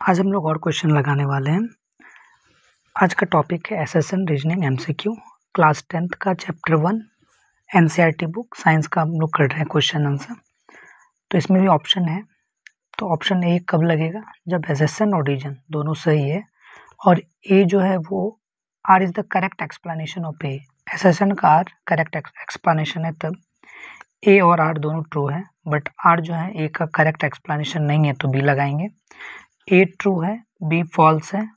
आज हम लोग और क्वेश्चन लगाने वाले हैं। आज का टॉपिक है SSN reasoning MCQ class 10th का चैप्टर 1 एनसीईआरटी बुक साइंस का हम लोग कर रहे हैं क्वेश्चन आंसर। तो इसमें भी ऑप्शन है। तो ऑप्शन ए कब लगेगा? जब एसएसएन और रीजन दोनों सही है और ए जो है वो R is the correct explanation of A. एसएसएन का आर करेक्ट एक्सप्लेनेशन है तब ए और आर दोनों ट्रू है, बट आर जो है ए का करेक्ट एक्सप्लेनेशन नहीं है तो बी लगाएंगे। ए ट्रू है, बी फॉल्स है,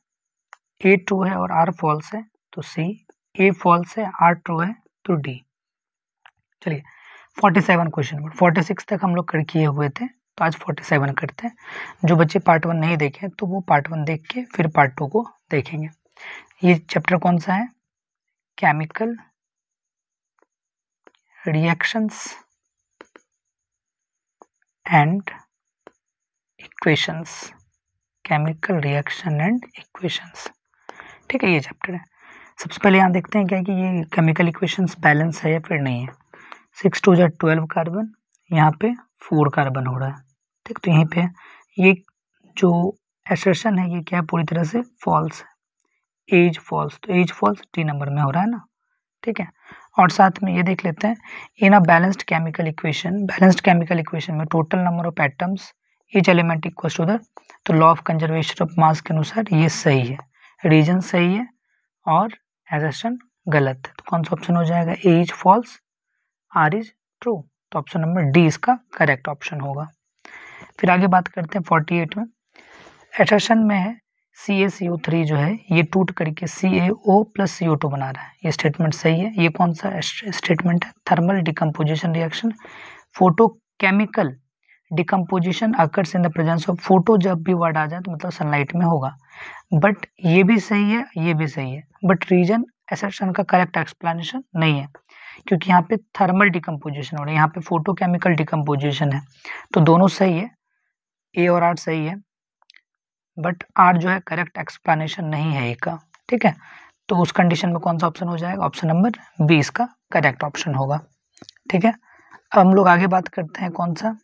ए ट्रू है और आर फॉल्स है तो सी, ए फॉल्स है आर ट्रू है तो डी। चलिए 47 क्वेश्चन नंबर 46 तक हम लोग कर किए हुए थे, तो आज 47 करते हैं। जो बच्चे पार्ट 1 नहीं देखे तो वो पार्ट 1 देख के फिर पार्ट 2 को देखेंगे। ये चैप्टर कौन सा है? Chemical reactions and equations. Chemical reaction and equations, ठीक है, ये चैप्टर है। सबसे पहले यहाँ देखते हैं क्या कि ये केमिकल इक्वेशंस बैलेंस है या फिर नहीं है। 6 2 12 कार्बन, यहाँ पे 4 कार्बन हो रहा है, ठीक। तो यहीं पे ये जो एसर्शन है ये क्या है? पूरी तरह से फॉल्स है। एज फॉल्स, तो एज फॉल्स डी नंबर में हो रहा है ना, ठीक है। और साथ में ये देख लेते हैं in a balanced chemical equation में total number of atoms each element equal to the, तो law of conservation of mass के अनुसार ये सही है, रीजन सही है और एसर्शन गलत है। तो कौन सा ऑप्शन हो जाएगा? A is false, R is true, तो ऑप्शन नंबर डी इसका करेक्ट ऑप्शन होगा। फिर आगे बात करते हैं 48 में। एसर्शन में है CaCO3 जो है ये टूट करके CaO प्लस CO2 बना रहा है, ये स्टेटमेंट सही है। ये कौन सा स्टेटमेंट है? Thermal decomposition reaction, photochemical decomposition occurs in the presence of, photo जब भी वर्ड आ जाए तो मतलब सनलाइट में होगा। बट ये भी सही है, ये भी सही है, बट रीजन एसर्शन का करेक्ट एक्सप्लेनेशन नहीं है, क्योंकि यहाँ पे थर्मल डिकम्पोजिशन हो रहा है, यहाँ पे फोटोकेमिकल डिकम्पोजिशन है, तो दोनों सही है, ए और आर सही है, बट आर जो है करेक्ट एक्सप्लेनेशन नहीं है ए का, ठीक है। तो उस कंडीशन में कौन सा ऑप्शन हो जाएगा? ऑप्शन नंबर बी इसका करेक्ट ऑप्शन होगा, ठीक है। अब हम लोग आगे बात करते हैं कौन सा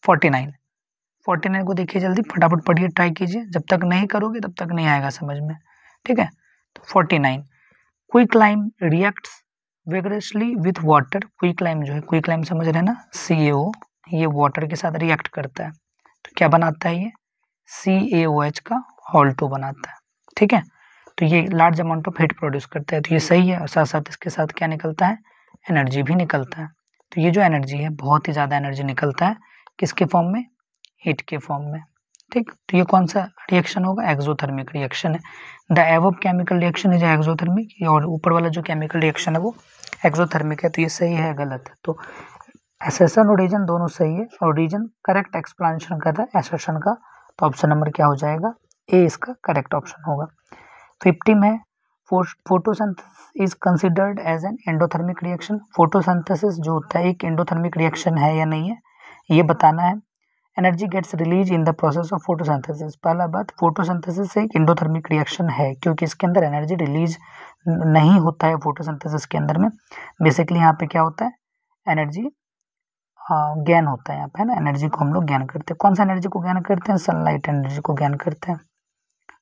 49 को देखिए, जल्दी फटाफट पढ़िए, ट्राई कीजिए, जब तक नहीं करोगे तब तक नहीं आएगा समझ में, ठीक है। तो 49, quicklime reacts vigorously with water. Quicklime जो है, क्विकलाइम समझ रहे हैं ना, CaO, ये वाटर के साथ रिएक्ट करता है तो क्या बनाता है? ये CaOH का होल 2 बनाता है, ठीक है। तो ये large amount of heat produce करता है, तो ये सही है। और साथ साथ इसके साथ क्या निकलता है? एनर्जी भी निकलता है। तो ये जो एनर्जी है बहुत ही ज़्यादा एनर्जी निकलता है, किसके फॉर्म में? हीट के फॉर्म में, ठीक। तो ये कौन सा रिएक्शन होगा? एक्सोथर्मिक रिएक्शन है। The above chemical reaction is exothermic, और ऊपर वाला जो केमिकल रिएक्शन है वो एक्सोथर्मिक है, तो ये सही है गलत है? तो एसर्शन और रीजन दोनों सही है और रीजन करेक्ट एक्सप्लेनेशन कर रहा है एसर्शन का, तो ऑप्शन नंबर क्या हो जाएगा? ए इसका करेक्ट ऑप्शन होगा। 50 में photosynthesis is considered as an endothermic reaction. Photosynthesis जो होता है एक एंडोथर्मिक रिएक्शन है या नहीं है, ये बताना है। Energy gets release in the process of photosynthesis. पहला बात, फोटोसिंथेसिस एक एंडोथर्मिक रिएक्शन है क्योंकि इसके अंदर एनर्जी रिलीज नहीं होता है फोटोसिंथेसिस के अंदर में। बेसिकली यहाँ पे क्या होता है? एनर्जी गेन होता है यहाँ पे, है ना। एनर्जी को हम लोग गेन करते हैं। कौन सा एनर्जी को गेन करते हैं? सनलाइट एनर्जी को गेन करते हैं।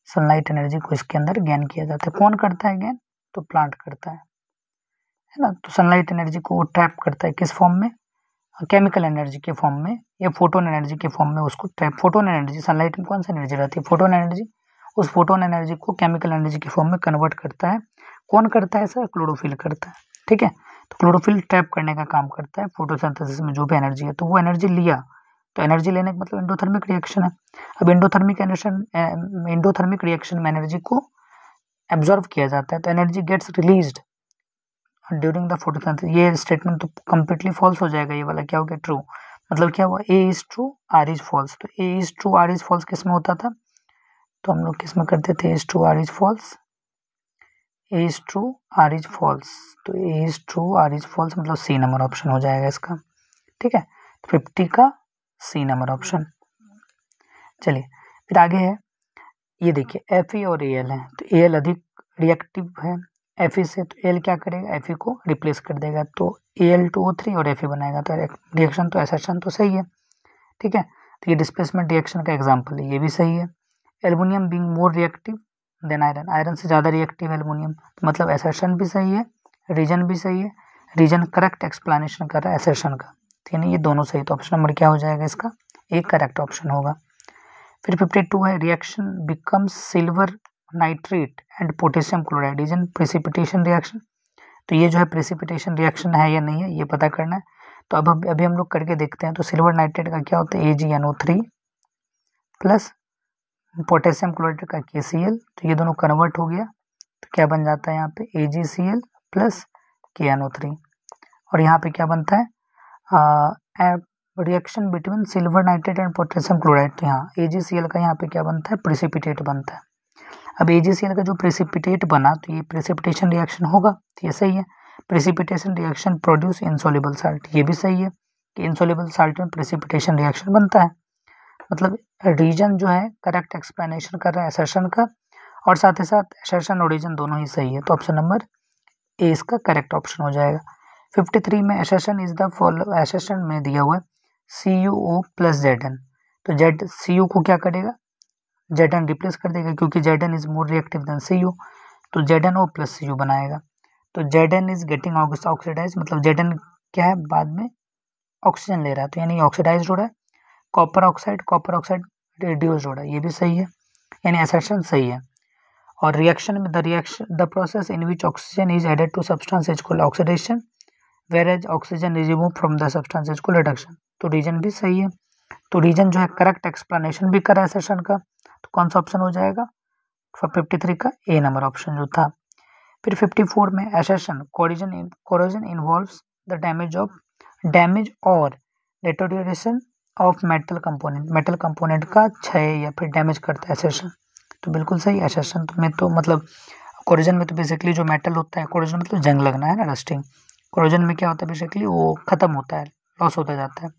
सनलाइट एनर्जी को इसके अंदर गेन किया जाता है। कौन करता है गेन? तो प्लांट करता है ना। तो सनलाइट एनर्जी को ट्रैप करता है किस फॉर्म में? केमिकल एनर्जी के फॉर्म में या फोटोन एनर्जी के फॉर्म में उसको ट्रैप। फोटोन एनर्जी, सनलाइट में कौन सी एनर्जी रहती है? Photon energy. उस फोटोन एनर्जी को केमिकल एनर्जी के फॉर्म में कन्वर्ट करता है। कौन करता है सर? क्लोरोफिल करता है, ठीक है। तो क्लोरोफिल ट्रैप करने का काम करता है फोटोसिंथेसिस में जो भी एनर्जी है, तो वो एनर्जी लिया, तो एनर्जी लेने का मतलब एंडोथर्मिक रिएक्शन है। अब एंडोथर्मिक रिएक्शन में एनर्जी को एब्जॉर्व किया जाता है, तो energy gets released during the photosynthesis. ये स्टेटमेंट तो कंप्लीटली फॉल्स हो जाएगा, ये वाला क्या हो गया? ट्रू। मतलब क्या हुआ? A is true, R is false. तो A is true, R is false किस में होता था? तो हम लोग किस में करते थे? A is true, R is false, A is true, R is false. तो A is true, R is false मतलब सी नंबर ऑप्शन हो जाएगा इसका, ठीक है। 50 का सी नंबर ऑप्शन। चलिए फिर आगे है, ये देखिए Fe और Al है, तो Al अधिक रिएक्टिव है Fe से, तो Al क्या करेगा? Fe को रिप्लेस कर देगा, तो Al2O3 और Fe बनाएगा, तो रिएक्शन तो एसर्शन तो सही है, ठीक है। तो ये डिस्प्लेसमेंट रिएक्शन का एग्जाम्पल है, ये भी सही है। Aluminium being more reactive than iron, iron से ज़्यादा रिएक्टिव है एल्युमिनियम, तो मतलब एसर्शन भी सही है, रीजन भी सही है, रीजन करेक्ट एक्सप्लेनेशन कर रहा है एसर्शन का, ठीक है, ये दोनों सही, तो ऑप्शन नंबर क्या हो जाएगा इसका, एक करेक्ट ऑप्शन होगा। फिर 52 है reaction becomes silver nitrate and potassium chloride is an precipitation reaction, तो ये जो है प्रेसिपिटेशन रिएक्शन है या नहीं है ये पता करना है। तो अब अभी हम लोग करके देखते हैं। तो सिल्वर नाइट्रेट का क्या होता है AgNO3 प्लस पोटेशियम क्लोराइड का KCl, तो ये दोनों कन्वर्ट हो गया, तो क्या बन जाता है यहाँ पे AgCl प्लस KNO3, और यहाँ पे क्या बनता है reaction between silver nitrate and potassium chloride, तो यहाँ AgCl का यहाँ पे क्या बनता है प्रेसिपिटेट बनता है। अब AgCl का जो प्रेसिपिटेट बना तो ये प्रेसिपिटेशन रिएक्शन होगा, तो ये सही है। Precipitation reaction produce insoluble salt, ये भी सही है कि इनसॉल्युबल साल्ट में प्रेसिपिटेशन रिएक्शन बनता है, मतलब रीजन जो है करेक्ट एक्सप्लेनेशन कर रहा है असर्शन का, और साथ ही साथ असर्शन और रीजन दोनों ही सही है, तो ऑप्शन नंबर ए इसका करेक्ट ऑप्शन हो जाएगा। 53 में assertion is the follow, assertion में दिया हुआ है CuO प्लस Zn, तो Cu को क्या करेगा Zn रिप्लेस कर देगा, क्योंकि Zn is more reactive than Cu, तो ZnO प्लस Cu बनाएगा, तो Zn इज गेटिंग ऑक्सीडाइज, मतलब Zn क्या है बाद में ऑक्सीजन ले रहा है, तो यानी ऑक्सीडाइज हो रहा है, कॉपर ऑक्साइड रिड्यूस हो रहा है, ये भी सही है, यानी असर्शन सही है। और रिएक्शन में the process in which oxygen is added to substance is called oxidation, where oxygen is remove from the substance is called reduction, तो रीजन भी सही है, तो रीजन जो है करेक्ट एक्सप्लेनेशन भी करा है असर्शन का, तो कौन सा ऑप्शन हो जाएगा 53 का ए नंबर ऑप्शन जो था। फिर 54 में assertion corrosion involves the damage और डिटोरिएशन ऑफ मेटल कंपोनेंट का क्षय या फिर डैमेज करता है असर्शन, तो बिल्कुल सही। असर्शन में तो मतलब कोरोजन में तो बेसिकली जो मेटल होता है, कोरोजन में तो जंग लगना है ना, रस्टिंग, कोरोजन में क्या होता है बेसिकली वो खत्म होता है, लॉस होता जाता है,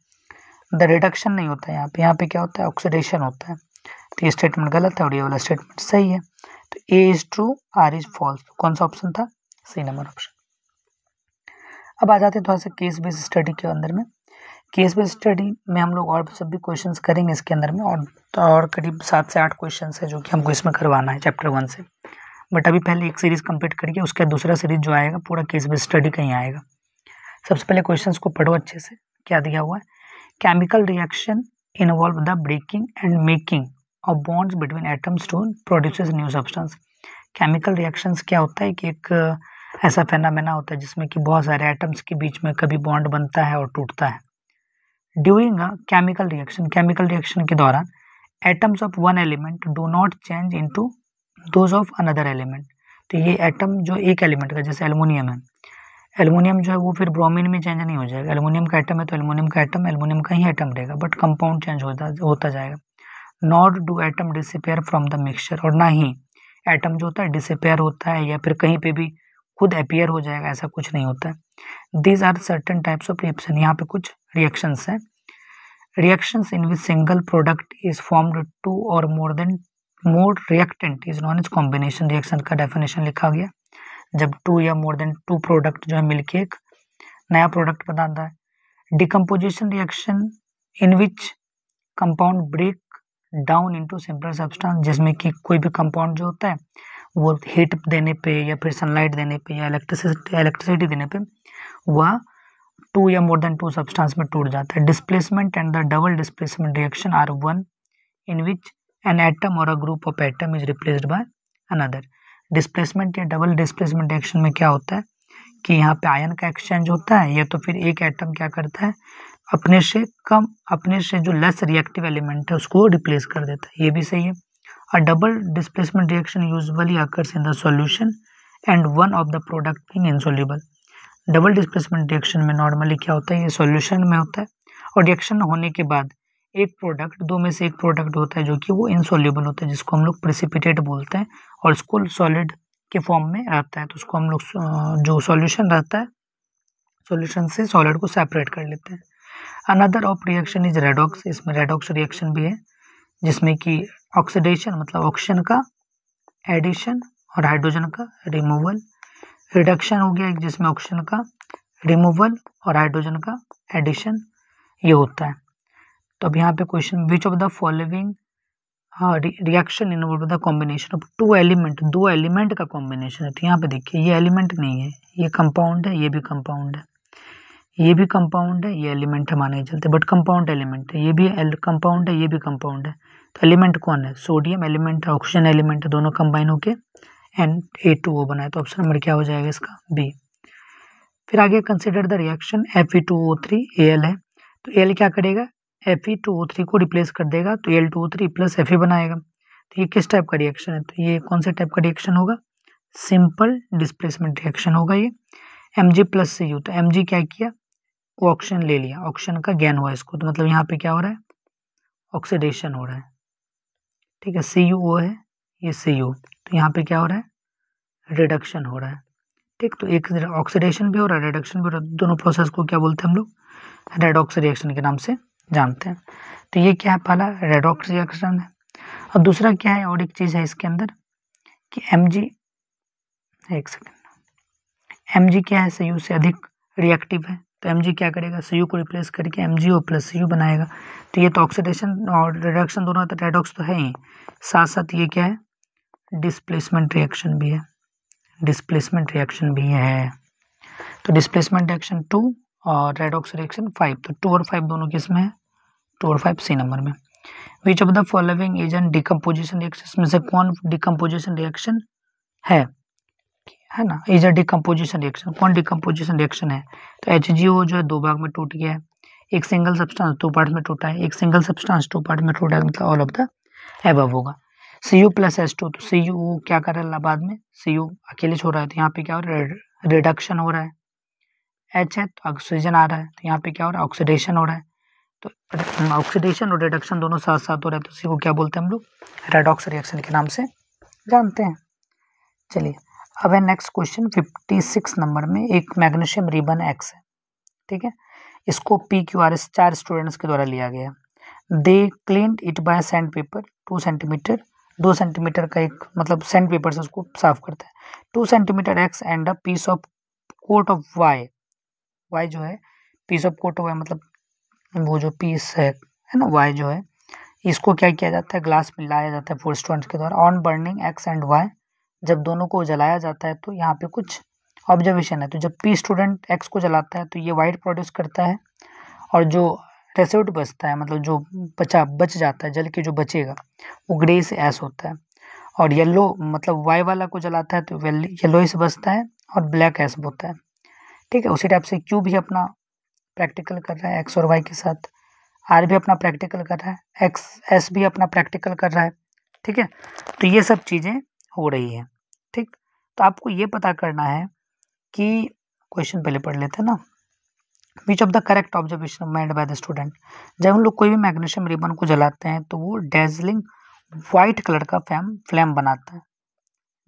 द रिडक्शन नहीं होता है यहाँ पे क्या होता है ऑक्सीडेशन होता है, तो ये स्टेटमेंट गलत है और ये वाला स्टेटमेंट सही है, तो A is true R is false, कौन सा ऑप्शन था सी नंबर ऑप्शन। अब आ जाते हैं थोड़ा सा केस बेस्ड स्टडी के अंदर में। केस बेस्ड स्टडी में हम लोग और सभी क्वेश्चंस करेंगे इसके अंदर में, और करीब 7 से 8 क्वेश्चंस है जो कि हमको इसमें करवाना है चैप्टर 1 से, बट अभी पहले एक सीरीज कंप्लीट करिए, उसका दूसरा सीरीज जो आएगा पूरा केस बेस्ड स्टडी का ही आएगा। सबसे पहले क्वेश्चंस को पढ़ो अच्छे से, क्या दिया हुआ है, chemical reaction involve the breaking and making of bonds between atoms to produces new substance. Chemical reactions क्या होता है कि एक ऐसा फेनामेना होता है जिसमें कि बहुत सारे एटम्स के बीच में कभी बॉन्ड बनता है और टूटता है। ड्यूरिंग अ केमिकल रिएक्शन के दौरान atoms of one element do not change into those of another element, तो ये एटम जो एक एलिमेंट का, जैसे एल्युमिनियम है, एल्युमिनियम जो है वो फिर ब्रोमीन में चेंज नहीं हो जाएगा, एल्युमिनियम का एटम है तो एल्युमिनियम का ही एटम रहेगा, बट कंपाउंड चेंज होता जाएगा। Not do atom disappear from the mixture, और ना ही एटम जो होता है डिसअपियर होता है या फिर कहीं पे भी खुद अपियर हो जाएगा, ऐसा कुछ नहीं होता है। These are certain types of reaction, यहाँ पे कुछ रिएक्शंस हैं। Reactions in which single product is formed two or more reactant is known as combination reaction का डेफिनेशन लिखा गया, जब 2 या मोर देन 2 प्रोडक्ट जो है मिलके एक नया प्रोडक्ट बनाता है। Decomposition reaction in which compound break down into simple substance, जिसमें कि कोई भी कंपाउंड जो होता है वो हीट देने पे या फिर सनलाइट देने पे या इलेक्ट्रिसिटी देने पे वह 2 या मोर देन 2 सब्सटेंस में टूट जाता है। Displacement and the double displacement reaction are one in which an atom or a group of atom is replaced by another. Displacement या डबल डिस्प्लेसमेंट रिएक्शन में क्या होता है कि यहाँ पे आयन का एक्सचेंज होता है, या तो फिर एक एटम क्या करता है अपने से जो लेस रिएक्टिव एलिमेंट है उसको रिप्लेस कर देता है, ये भी सही है। अ double displacement reaction usually occurs in the solution and one of the product being insoluble. Double displacement reaction में नॉर्मली क्या होता है, ये सॉल्यूशन में होता है, और रिएक्शन होने के बाद दो में से एक प्रोडक्ट होता है जो कि वो इनसॉल्युबल होता है, जिसको हम लोग प्रेसिपिटेट बोलते हैं, और उसको सॉलिड के फॉर्म में रहता है, तो उसको हम लोग जो सॉल्यूशन रहता है सॉल्यूशन से सॉलिड को सेपरेट कर लेते हैं। Another of reaction is redox, इसमें रेडॉक्स रिएक्शन भी है, जिसमें कि ऑक्सीडेशन मतलब ऑक्सीजन का एडिशन और हाइड्रोजन का रिमूवल, रिडक्शन हो गया एक जिसमें ऑक्सीजन का रिमूवल और हाइड्रोजन का एडिशन ये होता है। तो अब यहाँ पे question, which of the following हाँ, reaction involve the combination of two element, दो एलिमेंट का कॉम्बिनेशन है। तो यहाँ पे देखिए ये एलिमेंट नहीं है, ये कंपाउंड है, ये भी कंपाउंड है, ये भी कंपाउंड है, ये एलिमेंट है माने चलते, बट कंपाउंड एलिमेंट है, ये भी कंपाउंड है, ये भी कंपाउंड है। तो एलिमेंट कौन है? सोडियम एलिमेंट है, ऑक्सीजन एलिमेंट है, दोनों कंबाइन होके Na2O बनाए। तो ऑप्शन नंबर क्या हो जाएगा इसका? बी। फिर आगे consider the reaction Fe2O3 Al है, तो Al क्या करेगा? Fe2O3 को रिप्लेस कर देगा, तो Al2O3 प्लस Fe बनाएगा। तो ये किस टाइप का रिएक्शन है? तो ये कौन से टाइप का रिएक्शन होगा? सिंपल डिस्प्लेसमेंट रिएक्शन होगा ये। Mg प्लस Cu, तो Mg क्या किया? वो ऑक्सीजन ले लिया, ऑक्सीजन का ज्ञान हुआ इसको, तो मतलब यहाँ पे क्या हो रहा है? ऑक्सीडेशन हो रहा है, ठीक है। CuO है, ये Cu, तो यहाँ पे क्या हो रहा है? रिडक्शन हो रहा है, ठीक। तो एक ऑक्सीडेशन भी हो रहा है, रिडक्शन भी हो रहा है, दोनों प्रोसेस को क्या बोलते हैं हम लोग? रेडॉक्स रिएक्शन के नाम से जानते हैं। तो ये क्या है? पहला रेडॉक्स रिएक्शन है। और दूसरा क्या है? और एक चीज़ है इसके अंदर कि Mg, एक सेकेंड, Mg क्या है? Cu से अधिक रिएक्टिव है, तो Mg क्या करेगा? Cu को रिप्लेस करके MgO प्लस Cu बनाएगा। तो ये तो ऑक्सीडेशन और रिडक्शन दोनों, तो रेडॉक्स तो है ही, साथ साथ ये क्या है? डिस्प्लेसमेंट रिएक्शन भी है, डिस्प्लेसमेंट रिएक्शन भी है। तो डिस्प्लेसमेंट रिएक्शन 2 और रेडॉक्स रिएक्शन 5, तो 2 और 5 दोनों किस में है? 2 और 5 सी नंबर में। विच of the following is an decomposition reaction, में से कौन डिकम्पोजिशन रिएक्शन है ना? इज अ डिकम्पोजिशन रिएक्शन, कौन डिकम्पोजिशन रिएक्शन है? तो HgO जो है दो भाग में टूट गया है, एक सिंगल सब्सटेंस दो पार्ट में टूटा है, एक सिंगल सब्सटेंस टू पार्ट में टूटा है, मतलब ऑल ऑफ द एबव होगा। Cu प्लस H2, तो Cu क्या कर रहा है बाद में? Cu अकेले छोड़ रहा है, तो यहाँ पे क्या हो रहा है? रिडक्शन हो रहा है। H है तो ऑक्सीजन आ रहा है, तो यहाँ पे क्या हो रहा है? ऑक्सीडेशन हो रहा है। तो ऑक्सीडेशन और रिडक्शन दोनों साथ साथ हो रहा है, तो इसी को क्या बोलते हैं हम लोग? रेडॉक्स रिएक्शन के नाम से जानते हैं। चलिए अब है नेक्स्ट क्वेश्चन 56 नंबर में, एक मैग्नीशियम रिबन X है, ठीक है। इसको PQRS 4 स्टूडेंट्स के द्वारा लिया गया। They cleaned it by sandpaper 2 centimetre, 2 centimetre का एक मतलब सैंड पेपर से उसको साफ करता है। 2 centimeter X and a piece of coat of Y, Y जो है पीस ऑफ कोट हुआ है, मतलब वो जो पीस है ना Y जो है, इसको क्या किया जाता है? ग्लास में लाया जाता है 4 स्टूडेंट्स के द्वारा। On burning X and Y, जब दोनों को जलाया जाता है तो यहाँ पे कुछ ऑब्जर्वेशन है। तो जब P स्टूडेंट X को जलाता है तो ये वाइट प्रोड्यूस करता है, और जो रेसिड्यू बचता है, मतलब जो बच जाता है, जल के जो बचेगा वो ग्रे से ऐश होता है। और येलो मतलब Y वाला को जलाता है तो येलो से बचता है और ब्लैक ऐश होता है, ठीक है। उसी टाइप से Q भी अपना प्रैक्टिकल कर रहा है X और Y के साथ, R भी अपना प्रैक्टिकल कर रहा है, S भी अपना प्रैक्टिकल कर रहा है, ठीक है। तो ये सब चीज़ें हो रही है, ठीक। तो आपको ये पता करना है कि क्वेश्चन पहले पढ़ लेते हैं ना। विच of the correct observation made by the student, जब हम लोग कोई भी मैग्नीशियम रिबन को जलाते हैं तो वो डेजलिंग वाइट कलर का फ्लेम बनाता है,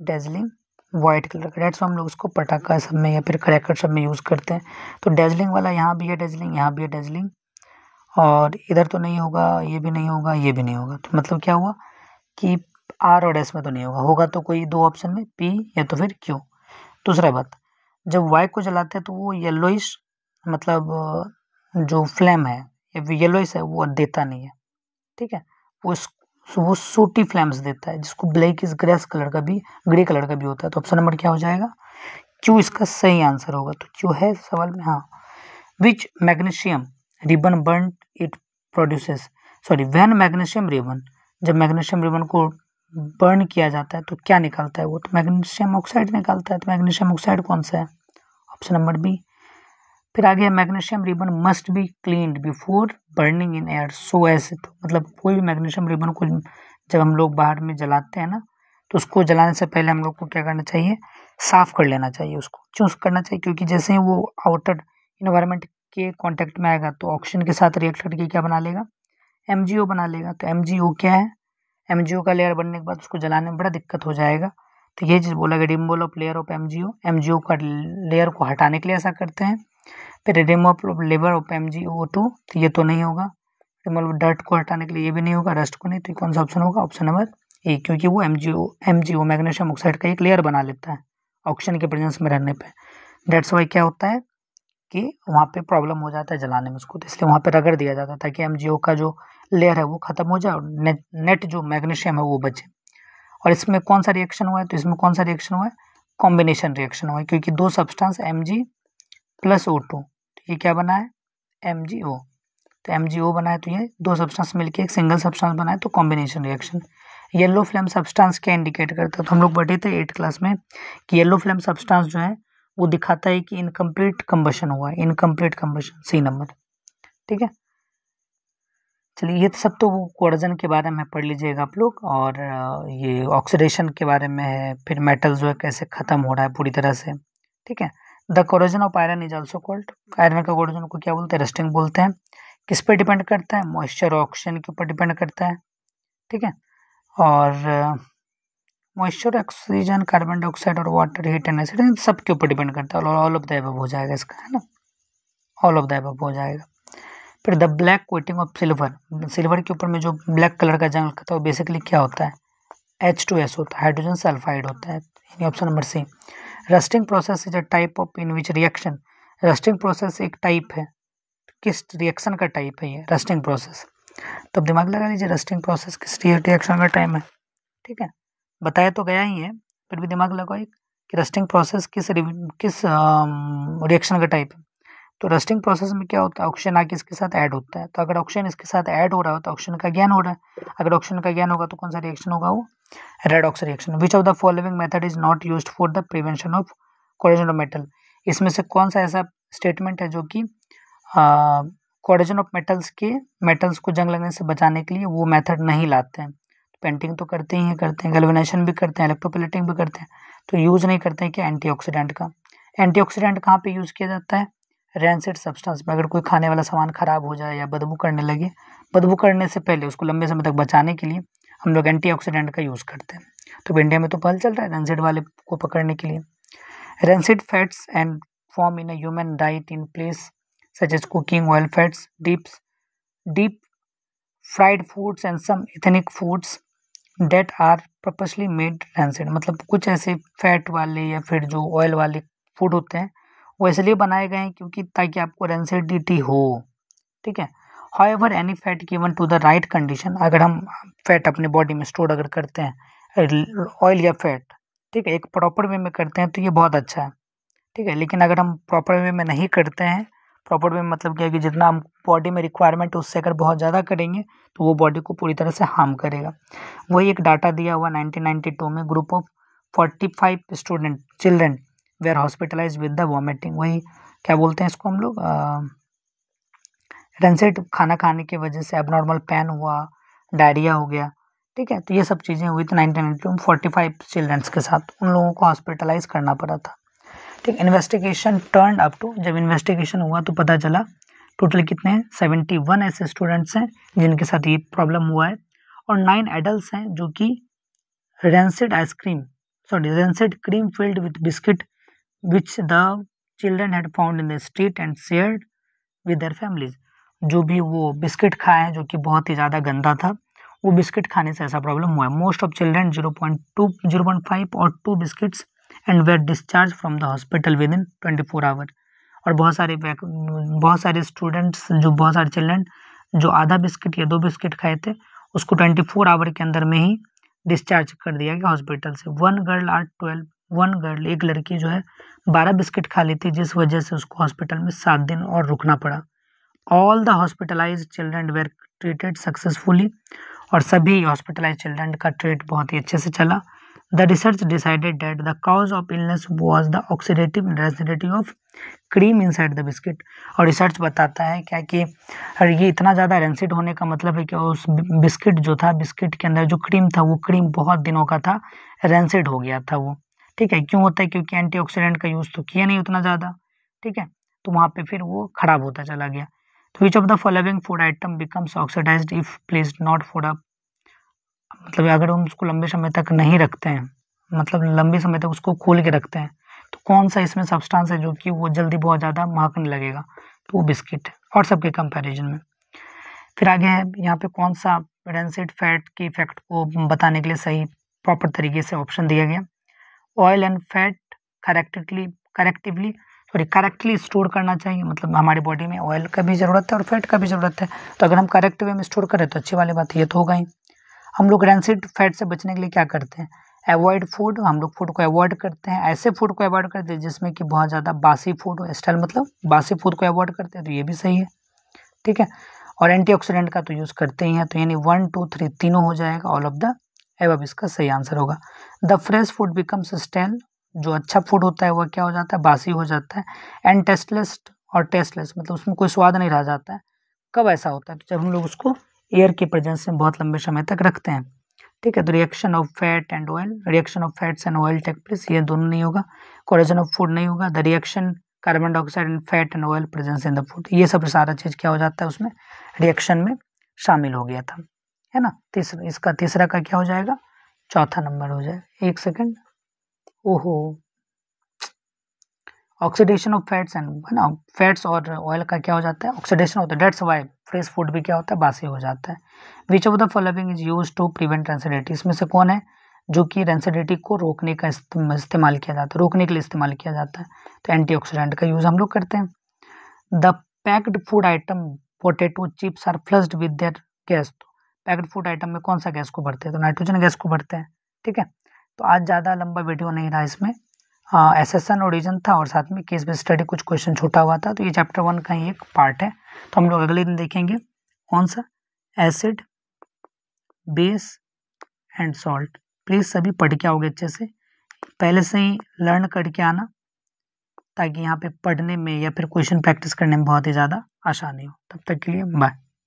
डेजलिंग वाइट कलर का। डेट्स हम लोग उसको पटाखा सब में या फिर क्रैकर सब में यूज़ करते हैं। तो डेजलिंग वाला यहाँ भी है डेजलिंग, यहाँ भी है डेजलिंग, और इधर तो नहीं होगा, ये भी नहीं होगा, ये भी नहीं होगा। तो मतलब क्या हुआ कि R और S में तो नहीं होगा, होगा तो कोई दो ऑप्शन में P या तो फिर Q। दूसरा बात, जब Y को जलाते हैं तो वो येलोइश मतलब जो फ्लेम है येलोइश है वो देता नहीं है, ठीक है। वो सूटी फ्लेम्स देता है, जिसको ब्लैक इज ग्रेस कलर का भी, ग्रे कलर का भी होता है। तो ऑप्शन नंबर क्या हो जाएगा? Q इसका सही आंसर होगा। तो Q है सवाल में, हाँ। Which magnesium ribbon burn it produces, sorry when magnesium ribbon, जब मैग्नीशियम रिबन को बर्न किया जाता है तो क्या निकलता है? वो तो मैग्नीशियम ऑक्साइड निकलता है। तो मैग्नीशियम ऑक्साइड कौन सा है? Option number B. फिर आगे magnesium ribbon must be cleaned before burning in air so as, मतलब कोई भी मैग्नीशियम रिबन को जब हम लोग बाहर में जलाते हैं ना, तो उसको जलाने से पहले हम लोग को क्या करना चाहिए? साफ कर लेना चाहिए उसको। क्यों करना चाहिए? क्योंकि जैसे ही वो आउटर इन्वायरमेंट के कांटेक्ट में आएगा तो ऑक्सीजन के साथ रिएक्ट करके क्या बना लेगा? MgO बना लेगा। तो MgO क्या है? MgO का लेयर बनने के बाद उसको जलाने में बड़ा दिक्कत हो जाएगा। तो ये चीज़ बोला गया, removal of layer of MgO का लेयर को हटाने के लिए ऐसा करते हैं। फिर रिमूवल लेवर ऑफ MgO2, तो ये तो नहीं होगा। रिमूवल डर्ट को हटाने के लिए ये भी नहीं होगा, रस्ट को नहीं। तो कौन सा ऑप्शन होगा? ऑप्शन नंबर ए, क्योंकि वो MgO मैग्नीशियम ऑक्साइड का एक लेयर बना लेता है ऑक्सीजन के प्रेजेंस में रहने पे। डेट्स वाई क्या होता है कि वहाँ पे प्रॉब्लम हो जाता है जलाने में उसको, तो इसलिए वहाँ पे रगड़ दिया जाता है ताकि MgO का जो लेयर है वो खत्म हो जाए और नेट जो मैग्नीशियम है वो बचे। और इसमें कौन सा रिएक्शन हुआ है, तो इसमें कौन सा रिएक्शन हुआ है, कॉम्बिनेशन रिएक्शन हुआ है, क्योंकि दो सब्सटेंस Mg प्लस O2, तो ये क्या बना है, MgO। तो MgO बना है, तो ये दो सब्सटेंस मिलके एक सिंगल सब्सटेंस बना है, तो combination reaction. Yellow flame substance क्या इंडिकेट करता है, तो हम लोग पढ़े थे 8th क्लास में कि येलो फ्लेम सब्सटेंस जो है वो दिखाता है कि इनकम्प्लीट कंबशन हुआ है, इनकम्प्लीट कंबशन, सी नंबर, ठीक है। चलिए ये सब तो वो कोरोजन के बारे में पढ़ लीजिएगा आप लोग, और ये ऑक्सीडेशन के बारे में है, फिर मेटल जो है कैसे ख़त्म हो रहा है पूरी तरह से, ठीक है। The corrosion of iron is also called, iron का कोरोजन को क्या बोलते हैं, रस्टिंग बोलते हैं। किस पे डिपेंड करता है, मॉइस्चर ऑक्सीजन के ऊपर डिपेंड करता है, ठीक है। और मॉइस्चर, ऑक्सीजन, कार्बन डाइऑक्साइड और वाटर, हीट एंड एसिड, सब के ऊपर डिपेंड करता है। ऑल ऑफ द अबव हो जाएगा इसका, है ना, ऑल ऑफ द अबव हो जाएगा। फिर the black coating of silver, silver के ऊपर में जो ब्लैक कलर का जंग लगता है वो बेसिकली क्या होता है, H2S होता है, हाइड्रोजन सल्फाइड होता है, यानी option number C. Rusting process is a type of in which reaction, rusting process एक टाइप है, किस रिएक्शन का टाइप है ये रस्टिंग प्रोसेस, तो अब दिमाग लगा लीजिए रस्टिंग प्रोसेस किस रिएक्शन का टाइम है, ठीक है। बताया तो गया ही है, फिर भी दिमाग लगाओ कि रस्टिंग प्रोसेस किस रिएक्शन का टाइप है। तो रस्टिंग प्रोसेस में क्या होता है, ऑक्सीजन आके इसके साथ ऐड होता है, तो अगर ऑक्सीजन इसके साथ ऐड हो रहा हो तो ऑक्सीजन का ज्ञान हो रहा है, अगर ऑक्सीजन का ज्ञान होगा तो कौन सा रिएक्शन होगा, वो redox reaction. Which of the following method is not used for the prevention of corrosion of metal, इसमें से कौन सा ऐसा स्टेटमेंट है जो कि कोरोजन ऑफ मेटल्स को जंग लगने से बचाने के लिए वो मेथड नहीं लाते हैं। पेंटिंग तो करते ही हैं, करते हैं, गैल्वेनाइजेशन भी करते हैं, इलेक्ट्रोप्लेटिंग भी करते हैं, तो यूज़ नहीं करते हैं कि एंटीऑक्सीडेंट का। एंटीऑक्सीडेंट कहाँ पे यूज़ किया जाता है, रेंसिड सब्सटेंस में, अगर कोई खाने वाला सामान खराब हो जाए या बदबू करने लगे, बदबू करने से पहले उसको लंबे समय तक बचाने के लिए हम लोग एंटीऑक्सीडेंट का यूज़ करते हैं। तो इंडिया में तो पहल चल रहा है रेंसिड वाले को पकड़ने के लिए। Rancid fats and form in a human diet in place such as cooking oil fats, deep fried foods and some ethnic foods that are purposely made rancid, मतलब कुछ ऐसे फैट वाले या फिर जो ऑयल वाले फूड होते हैं वो इसलिए बनाए गए हैं क्योंकि ताकि आपको रेंसिडिटी हो, ठीक है। However any fat given to the right condition, अगर हम फैट अपने बॉडी में स्टोर अगर करते हैं ऑयल या फैट, ठीक है, एक प्रॉपर वे में करते हैं तो ये बहुत अच्छा है, ठीक है। लेकिन अगर हम प्रॉपर वे में नहीं करते हैं, प्रॉपर वे में मतलब क्या है कि जितना हम बॉडी में रिक्वायरमेंट उससे अगर बहुत ज़्यादा करेंगे तो वो बॉडी को पूरी तरह से हार्म करेगा। वही एक डाटा दिया हुआ 1992 में, group of 45 student children were hospitalize with the vomiting, वही क्या बोलते हैं इसको हम लोग, रेंसिड खाना खाने की वजह से एबनॉर्मल पेन हुआ, डायरिया हो गया, ठीक है। तो ये सब चीज़ें हुई थी 1992 में 45 चिल्ड्रंस के साथ, उन लोगों को हॉस्पिटलाइज करना पड़ा था, ठीक। इन्वेस्टिगेशन टर्न अप टू, जब इन्वेस्टिगेशन हुआ तो पता चला टोटल कितने हैं, 71 ऐसे स्टूडेंट्स हैं जिनके साथ ये प्रॉब्लम हुआ है, और 9 एडल्ट हैं जो कि rancid cream filled with biscuit which the children had found in the street and shared with their families, जो भी वो बिस्किट खाए हैं जो कि बहुत ही ज़्यादा गंदा था, वो बिस्किट खाने से ऐसा प्रॉब्लम हुआ है। मोस्ट ऑफ चिल्ड्रन 0.5 और 2 biscuits and were discharge from the hospital within 24 hour, और बहुत सारे स्टूडेंट्स बहुत सारे चिल्ड्रन जो आधा बिस्किट या 2 बिस्किट खाए थे उसको 24 आवर के अंदर में ही डिस्चार्ज कर दिया गया हॉस्पिटल से। वन गर्ल एक लड़की जो है 12 बिस्किट खा ली थी, जिस वजह से उसको हॉस्पिटल में 7 दिन और रुकना पड़ा। All the hospitalized children were treated successfully, और सभी हॉस्पिटलाइज चिल्ड्रन का ट्रीट बहुत ही अच्छे से चला। The research decided that the cause of illness was the oxidative rancidity of cream inside the biscuit, और रिसर्च बताता है क्या कि ये इतना ज़्यादा रेंसिड होने का मतलब है कि उस बिस्किट जो था, बिस्किट के अंदर जो क्रीम था वो क्रीम बहुत दिनों का था, रेंसिड हो गया था वो, ठीक है। क्यों होता है, क्योंकि एंटीऑक्सीडेंट का यूज़ तो किया नहीं उतना ज़्यादा, ठीक है, तो वहाँ पे फिर वो खराब होता चला गया। तो which of the following food item becomes oxidized if placed not for a, मतलब अगर हम उसको लंबे समय तक नहीं रखते हैं, मतलब लंबे समय तक उसको खोल के रखते हैं, तो कौन सा इसमें सब्सटेंस है जो कि वो जल्दी बहुत ज़्यादा महकने लगेगा, तो वो बिस्किट है, और सबके कंपैरिजन में। फिर आगे है यहाँ पे कौन सा रेंसिड फैट के इफेक्ट को बताने के लिए सही प्रॉपर तरीके से ऑप्शन दिया गया, oil and fat correctively sorry correctly store करना चाहिए, मतलब हमारी बॉडी में ऑयल का भी ज़रूरत है और फैट का भी ज़रूरत है, तो अगर हम करेक्ट वे में स्टोर करें तो अच्छी वाली बात है, ये तो होगा ही। हम लोग रैंसिड फैट से बचने के लिए क्या करते हैं, अवॉइड फूड, हम लोग फूड को अवॉइड करते हैं, ऐसे फूड को अवॉइड करते हैं जिसमें कि बहुत ज़्यादा बासी फूड हो, स्टाइल मतलब बासी फूड को अवॉइड करते हैं, तो ये भी सही है, ठीक है। और एंटीऑक्सीडेंट का तो यूज़ करते ही हैं, तो यानी 1 2 3 तीनों हो जाएगा, ऑल ऑफ द एबव इसका सही आंसर होगा। The fresh food becomes stale, जो अच्छा फूड होता है वह क्या हो जाता है, बासी हो जाता है। एंड टेस्टलेस और टेस्टलेस मतलब उसमें कोई स्वाद नहीं रह जाता है, कब ऐसा होता है, तो जब हम लोग उसको एयर के प्रेजेंस में बहुत लंबे समय तक रखते हैं, ठीक है। तो reaction of fat and oil, reaction of fats and oil take place, ये दोनों नहीं होगा। कोरिजन ऑफ फूड नहीं होगा। The reaction carbon dioxide and fat and oil presence in the food, ये सब सारा चीज़ क्या हो जाता है उसमें रिएक्शन में शामिल हो गया था, है ना। तीसरा, इसका तीसरा का क्या हो जाएगा, चौथा नंबर हो जाएगा। एक सेकेंड, ओहो, ऑक्सीडेशन ऑफ फैट्स एंड, है ना, फैट्स और ऑयल का क्या हो जाता है, ऑक्सीडेशन होता है, डेट्स वाई फ्रेश फूड भी क्या होता है, बासी हो जाता है। Which of the following is use to prevent rancidity, इसमें से कौन है जो कि रेंसिडिटी को रोकने का इस्तेमाल किया जाता है, रोकने के लिए इस्तेमाल किया जाता है, तो एंटीऑक्सीडेंट का यूज हम लोग करते हैं। The packed food item potato chips are flushed with their gas, तो पैक्ड फूड आइटम में कौन सा गैस को भरते हैं, तो नाइट्रोजन गैस को भरते हैं, ठीक है। तो आज ज़्यादा लंबा वीडियो नहीं रहा इसमें, एसेसन ओरिजिन था और साथ में केस बेस्ड स्टडी कुछ क्वेश्चन छूटा हुआ था, तो ये चैप्टर 1 का ही एक पार्ट है, तो हम लोग अगले दिन देखेंगे कौन सा, acid, base and salt. Please सभी पढ़ के आओगे अच्छे से, पहले से ही लर्न करके आना, ताकि यहाँ पे पढ़ने में या फिर क्वेश्चन प्रैक्टिस करने में बहुत ही ज़्यादा आसानी हो। तब तक के लिए बाय।